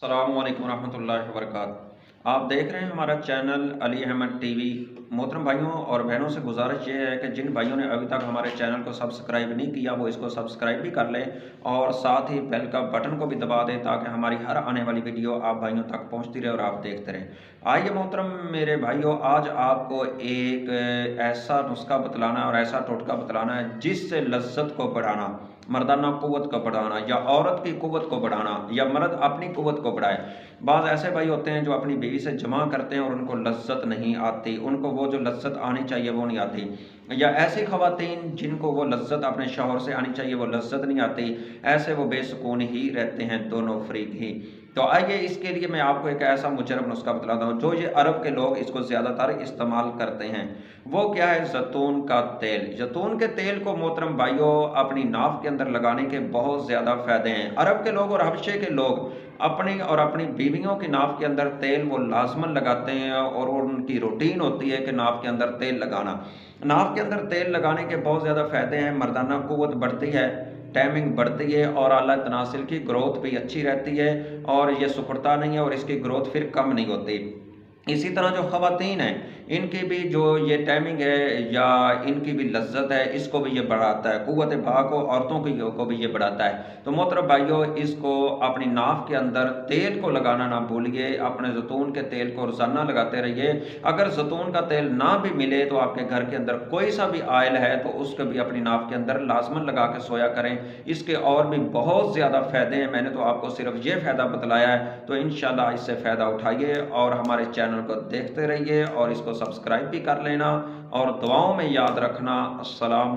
अस्सलामु अलैकुम रहमतुल्लाहि वबरकातुहू। आप देख रहे हैं हमारा चैनल अली अहमद टीवी। मोहतरम भाइयों और बहनों से गुजारिश ये है कि जिन भाइयों ने अभी तक हमारे चैनल को सब्सक्राइब नहीं किया वो इसको सब्सक्राइब भी कर लें और साथ ही बेल का बटन को भी दबा दें ताकि हमारी हर आने वाली वीडियो आप भाइयों तक पहुंचती रहे और आप देखते रहें। आइए मोहतरम मेरे भाइयों, आज आपको एक ऐसा नुस्खा बतलाना और ऐसा टोटका बतलाना है जिससे लज्जत को बढ़ाना, मर्दाना कुव्वत को बढ़ाना या औरत की कुव्वत को बढ़ाना या मर्द अपनी कुव्वत को बढ़ाए। बाज़ ऐसे भाई होते हैं जो अपनी बीवी से जमा करते हैं और उनको लज्जत नहीं आती, उनको वो जो लज्जत आनी चाहिए वो नहीं आती, या ऐसी ख़वातीन जिनको वो लज्जत अपने शौहर से आनी चाहिए वो लज्जत नहीं आती, ऐसे वो बेसुकून ही रहते हैं, दोनों फरीक ही। तो आइए इसके लिए मैं आपको एक ऐसा मुजरब नुस्खा बतलाता हूँ जो ये अरब के लोग इसको ज़्यादातर इस्तेमाल करते हैं। वो क्या है? जैतून का तेल। जैतून के तेल को मोहतरम भाइयों अपनी नाफ के अंदर लगाने के बहुत ज़्यादा फ़ायदे हैं। अरब के लोग और हबशे के लोग अपनी और अपनी बीवियों की नाफ के अंदर तेल वो लाजमन लगाते हैं और उनकी रूटीन होती है कि नाफ के अंदर तेल लगाना। नाफ के अंदर तेल लगाने के बहुत ज़्यादा फ़ायदे हैं। मर्दाना कुव्वत बढ़ती है, टाइमिंग बढ़ती है और आला तनासिल की ग्रोथ भी अच्छी रहती है और ये सुकड़ता नहीं है और इसकी ग्रोथ फिर कम नहीं होती। इसी तरह जो ख़वातीन हैं इनकी भी जो ये टाइमिंग है या इनकी भी लज्जत है इसको भी ये बढ़ाता है, कुव्वत बहा को औरतों की को भी ये बढ़ाता है। तो मोहतरम भाइयों, इसको अपनी नाफ के अंदर तेल को लगाना ना भूलिए, अपने जैतून के तेल को रोज़ाना लगाते रहिए। अगर जैतून का तेल ना भी मिले तो आपके घर के अंदर कोई सा भी आयल है तो उसको भी अपनी नाफ के अंदर लाजमन लगा के सोया करें। इसके और भी बहुत ज़्यादा फ़ायदे हैं, मैंने तो आपको सिर्फ ये फ़ायदा बतलाया है। तो इंशाल्लाह इससे फ़ायदा उठाइए और हमारे चैनल को देखते रहिए और इसको सब्सक्राइब भी कर लेना और दुआओं में याद रखना। अस्सलाम।